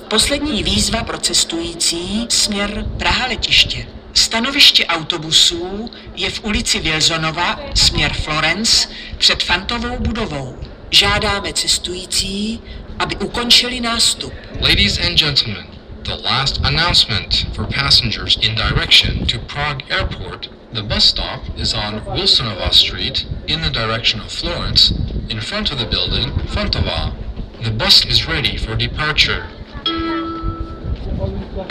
Poslední výzva pro cestující směr Praha letiště. Stanoviště autobusů je v ulici Wilsonova, směr Florence, před Fantovou budovou. Žádáme cestující, aby ukončili nástup. Ladies and gentlemen, the last announcement for passengers in direction to Prague Airport. The bus stop is on Wilsonova Street in the direction of Florence, in front of the building Fontova. The bus is ready for departure.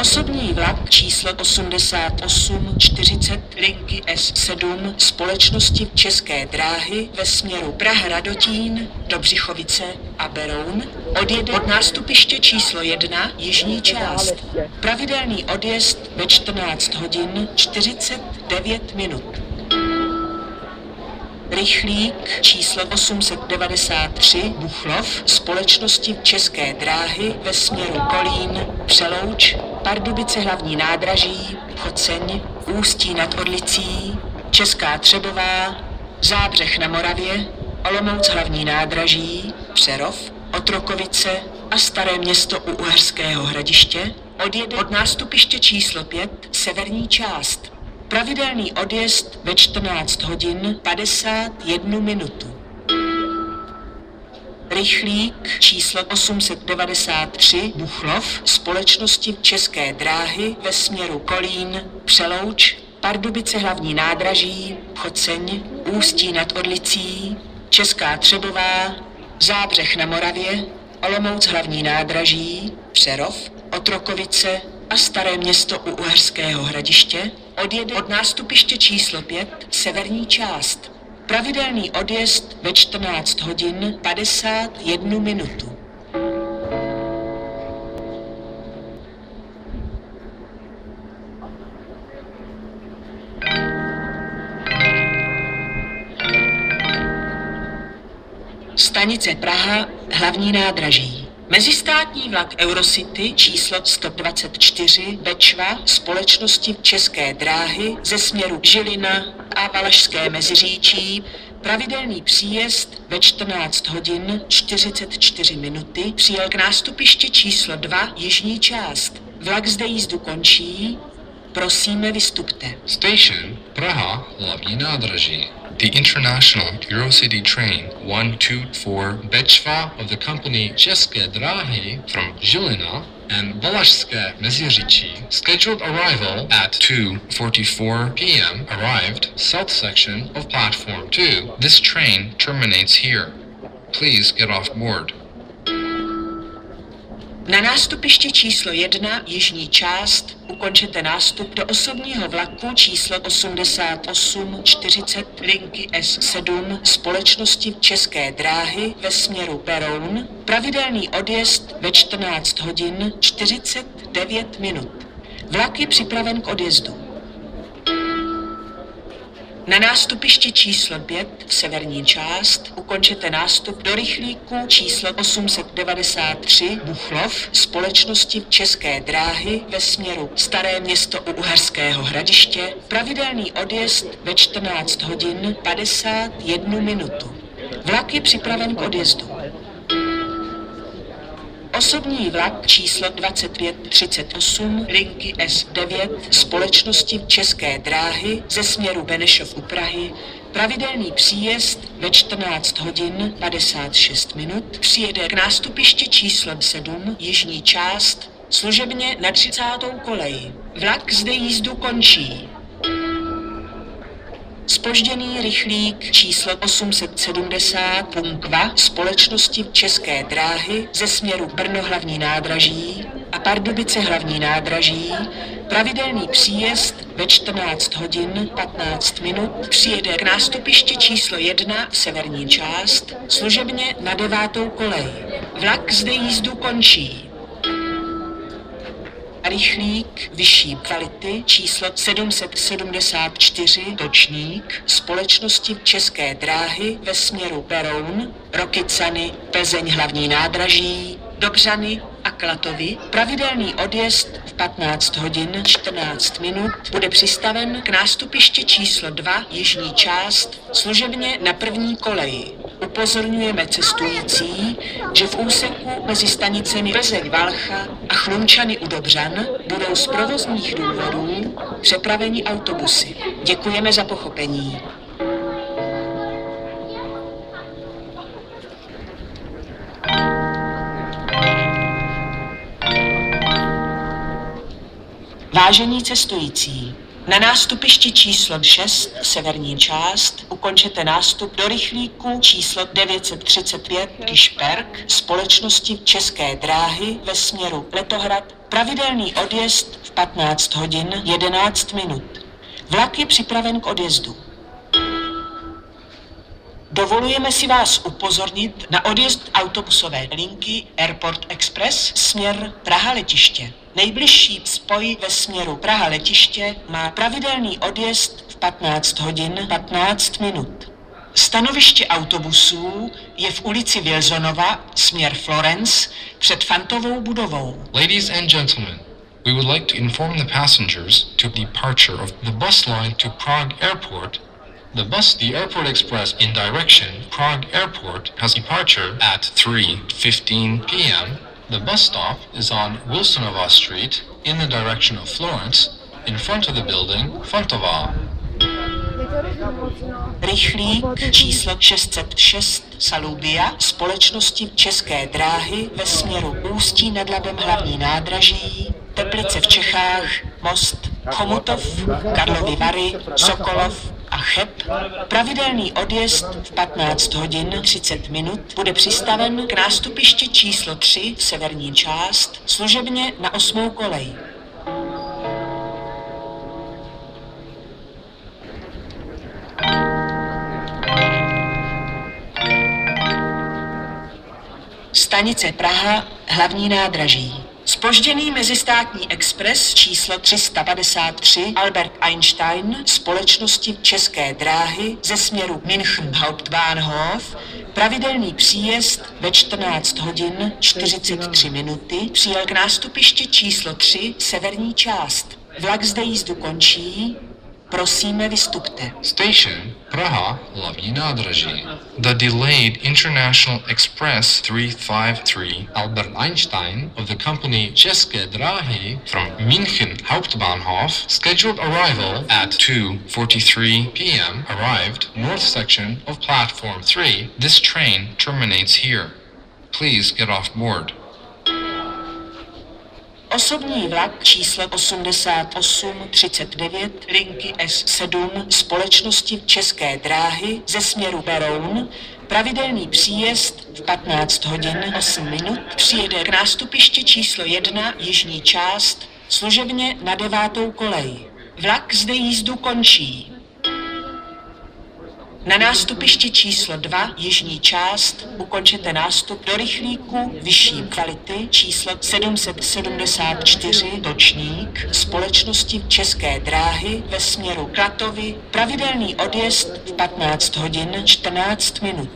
Osobní vlak číslo 8840 linky S7 společnosti České dráhy ve směru Praha-Radotín do Břichovice a Beroun odjede od nástupiště číslo 1 jižní část. Pravidelný odjezd ve 14 hodin 49 minut. Rychlík číslo 893 Buchlov společnosti České dráhy ve směru Kolín, Přelouč, Pardubice hlavní nádraží, Choceň, Ústí nad Orlicí, Česká Třebová, Zábřeh na Moravě, Olomouc hlavní nádraží, Přerov, Otrokovice a Staré Město u Uherského Hradiště odjede od nástupiště číslo 5 severní část. Pravidelný odjezd ve 14 hodin 51 minutu. Rychlík číslo 893 Buchlov společnosti České dráhy ve směru Kolín, Přelouč, Pardubice hlavní nádraží, Choceň, Ústí nad Orlicí, Česká Třebová, Zábřeh na Moravě, Olomouc hlavní nádraží, Přerov, Otrokovice a Staré Město u Uherského Hradiště odjede od nástupiště číslo 5 severní část. Pravidelný odjezd ve 14 hodin 51 minutu. Stanice Praha, hlavní nádraží. Mezistátní vlak Eurocity číslo 124 Bečva společnosti České dráhy ze směru Žilina a Valašské Meziříčí, pravidelný příjezd ve 14 hodin 44 minuty, přijel k nástupišti číslo 2 jižní část. Vlak zde jízdu končí, prosíme vystupte. Station Praha hlavní nádraží. The international Eurocity train 124 Bečva of the company České dráhy from Žilina and Valašské Meziříčí, scheduled arrival at 2:44 p.m. arrived south section of platform 2. This train terminates here. Please get off board. Na nástupišti číslo 1 jižní část ukončete nástup do osobního vlaku číslo 8840 linky S7 společnosti České dráhy ve směru Beroun, pravidelný odjezd ve 14 hodin 49 minut. Vlak je připraven k odjezdu. Na nástupišti číslo 5 severní část ukončete nástup do rychlíku číslo 893 Buchlov společnosti České dráhy ve směru Staré Město u Uherského Hradiště, pravidelný odjezd ve 14 hodin 51 minutu. Vlak je připraven k odjezdu. Osobní vlak číslo 2538 linky S9 společnosti České dráhy ze směru Benešov u Prahy, pravidelný příjezd ve 14 hodin 56 minut, přijede k nástupišti číslo 7 jižní část služebně na 30. koleji. Vlak zde jízdu končí. Zpožděný rychlík číslo 870 Punkva společnosti České dráhy ze směru Brno hlavní nádraží a Pardubice hlavní nádraží, pravidelný příjezd ve 14 hodin 15 minut, přijede k nástupišti číslo 1 v severní část služebně na 9. kolej. Vlak zde jízdu končí. Rychlík vyšší kvality číslo 774 Točník společnosti České dráhy ve směru Beroun, Rokycany, Plzeň hlavní nádraží, Dobřany a Klatovy, pravidelný odjezd v 15 hodin 14 minut, bude přistaven k nástupišti číslo 2 jižní část služebně na 1. koleji. Upozorňujeme cestující, že v úseku mezi stanicemi Plzeň-Valcha a Chlumčany u Dobřan budou z provozních důvodů přepraveni autobusy. Děkujeme za pochopení. Vážení cestující, na nástupišti číslo 6, severní část, ukončete nástup do rychlíku číslo 935 Kišperk společnosti České dráhy ve směru Letohrad. Pravidelný odjezd v 15 hodin 11 minut. Vlak je připraven k odjezdu. Dovolujeme si vás upozornit na odjezd autobusové linky Airport Express směr Praha letiště. Nejbližší spoj ve směru Praha letiště má pravidelný odjezd v 15 hodin 15 minut. Stanoviště autobusů je v ulici Wilsonova, směr Florence, před Fantovou budovou. Ladies and gentlemen, we would like to inform the passengers to departure of the bus line to Prague Airport. The Airport Express in direction Prague Airport has departure at 3:15 p.m. The bus stop is on Wilsonova Street in the direction of Florence, in front of the building Fontova. Rychlík číslo 606 Salubia společnosti České dráhy ve směru Ústí nad Labem hlavní nádraží, Teplice v Čechách, Most, Chomutov, Karlovy Vary, Sokolov a Cheb. Pravidelný odjezd v 15 hodin 30 minut bude přistaven k nástupišti číslo 3 severní část, služebně na 8. kolej. Stanice Praha, hlavní nádraží. Zpožděný mezistátní expres číslo 353 Albert Einstein společnosti České dráhy ze směru München Hauptbahnhof, pravidelný příjezd ve 14 hodin 43 minuty, přijel k nástupišti číslo 3 severní část. Vlak zde jízdu končí. Prosíme, vystupte. Station Praha, hlavní nádraží. The delayed International Express 353 Albert Einstein of the company České dráhy from München Hauptbahnhof, scheduled arrival at 2:43 p.m. arrived north section of platform 3. This train terminates here. Please get off board. Osobní vlak číslo 8839 linky S7 společnosti České dráhy ze směru Beroun, pravidelný příjezd v 15 hodin 8 minut, přijede k nástupišti číslo 1 jižní část, služebně na 9. kolej. Vlak zde jízdu končí. Na nástupišti číslo 2 jižní část ukončete nástup do rychlíku vyšší kvality číslo 774 Točník společnosti České dráhy ve směru Klatovy, pravidelný odjezd v 15 hodin 14 minut.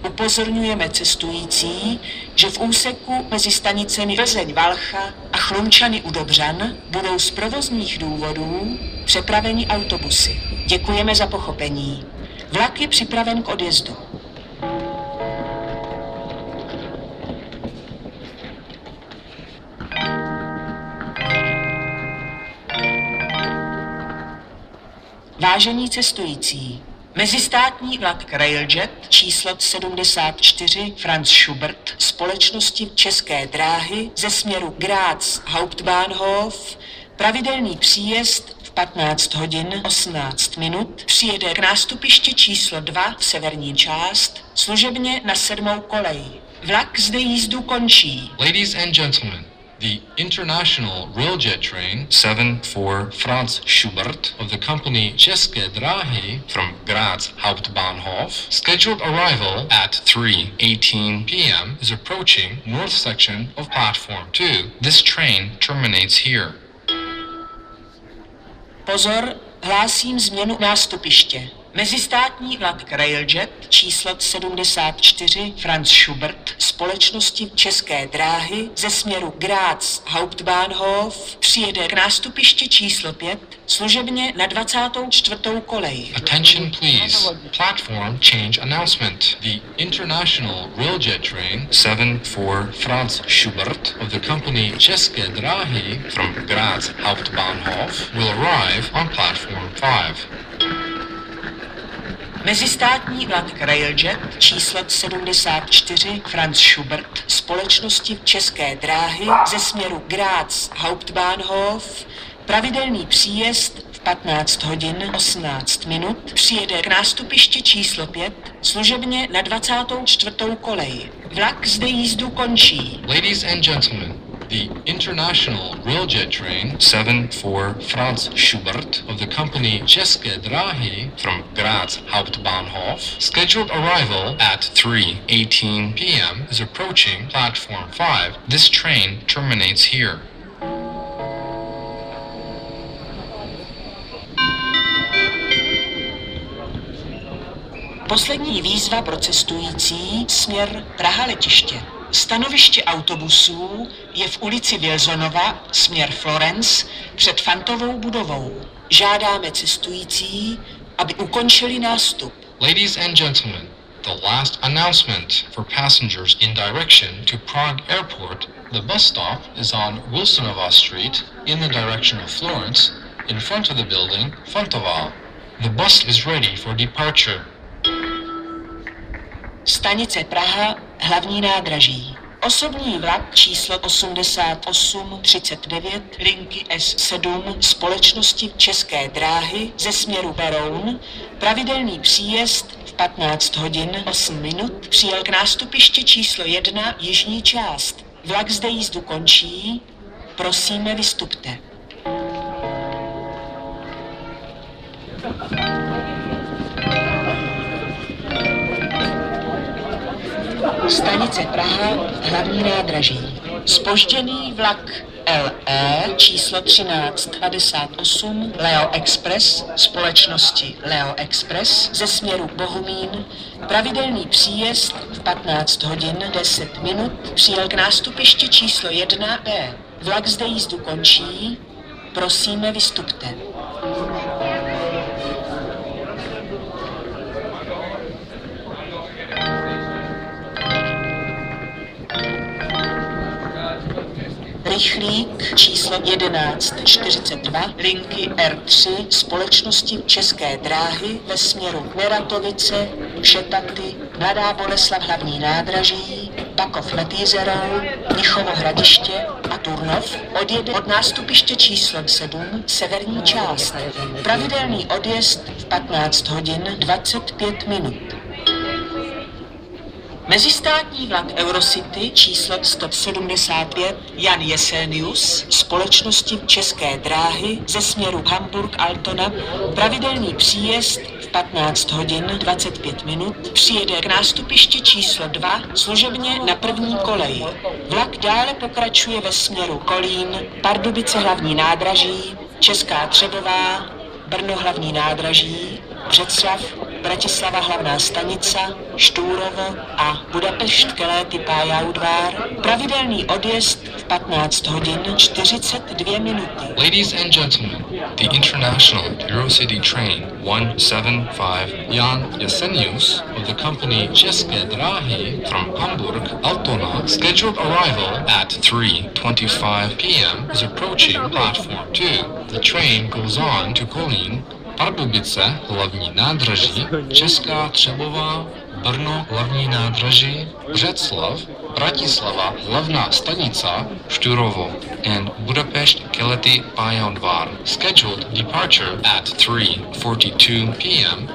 Upozorňujeme cestující, že v úseku mezi stanicemi Plzeň-Valcha a Chlumčany u Dobřan budou z provozních důvodů přepraveni autobusy. Děkujeme za pochopení. Vlak je připraven k odjezdu. Vážení cestující, mezistátní vlak Railjet číslo 74 Franz Schubert společnosti České dráhy ze směru Graz Hauptbahnhof, pravidelný příjezd v 15 hodin 18 minut, přijede k nástupišti číslo 2 v severní část, služebně na 7. kolej. Vlak zde jízdu končí. Ladies and gentlemen, the international railjet train 74 Franz Schubert of the company České dráhy from Graz Hauptbahnhof, scheduled arrival at 3:18 p.m. is approaching north section of platform 2. This train terminates here. Pozor, hlásím změnu nástupiště. Mezistátní vlak Railjet číslo 74 Franz Schubert společnosti České dráhy ze směru Graz Hauptbahnhof přijede k nástupišti číslo 5 služebně na 24. kolej. Attention please. Platform change announcement. The International Railjet Train 74 Franz Schubert of the company České dráhy from Graz Hauptbahnhof will arrive on platform 5. Mezistátní vlak Railjet číslo 74 Franz Schubert společnosti České dráhy ze směru Graz Hauptbahnhof pravidelný příjezd v 15 hodin 18 minut přijede k nástupišti číslo 5 služebně na 24. kolej. Vlak zde jízdu končí. Ladies and gentlemen, the International Railjet Train 74 Franz Schubert of the company České dráhy from Graz Hauptbahnhof, scheduled arrival at 3:18 p.m. is approaching platform 5. This train terminates here. Poslední výzva pro cestující směr Praha letiště. Stanoviště autobusů je v ulici Wilsonova, směr Florence, před Fantovou budovou. Žádáme cestující, aby ukončili nástup. Ladies and gentlemen, the last announcement for passengers in direction to Prague Airport. The bus stop is on Wilsonova Street in the direction of Florence, in front of the building Fantova. The bus is ready for departure. Stanice Praha, hlavní nádraží. Osobní vlak číslo 8839 linky S7 společnosti České dráhy ze směru Beroun, pravidelný příjezd v 15 hodin 8 minut přijel k nástupišti číslo 1 jižní část. Vlak zde jízdu končí, prosíme vystupte. Stanice Praha, hlavní nádraží. Zpožděný vlak LE číslo 1358 Leo Express společnosti Leo Express ze směru Bohumín, pravidelný příjezd v 15 hodin 10 minut přijel k nástupišti číslo 1B. Vlak zde jízdu končí, prosíme vystupte. Rychlík číslo 1142 linky R3 společnosti České dráhy ve směru Neratovice, Šetaty, Mladá Boleslav hlavní nádraží, Pakov nad Jizerou, Mnichovo Hradiště a Turnov odjede od nástupiště číslo 7 severní část. Pravidelný odjezd v 15 hodin 25 minut. Mezistátní vlak Eurocity číslo 175 Jan Jesenius společnosti České dráhy ze směru Hamburg-Altona, pravidelný příjezd v 15 hodin 25 minut přijede k nástupišti číslo 2 služebně na první kolej. Vlak dále pokračuje ve směru Kolín, Pardubice hlavní nádraží, Česká Třebová, Brno hlavní nádraží, Břeclav, Bratislava hlavná stanica, Štúrovo a Budapešť Keleti Pályaudvar. Pravidelný odjezd v 15 hodin 42 minuty. Ladies and gentlemen, the International Eurocity Train 175 Jan Jesenius of the company České dráhy from Hamburg, Altona, scheduled arrival at 3:25 p.m. is approaching platform 2. The train goes on to Kolín, Pardubice hlavní nádraží, Česká Třebová, Brno hlavní nádraží, Břeclav, Bratislava hlavná stanica, Štúrovo, and Budapešť Keleti Pályaudvar. Scheduled departure at 3:42 p.m.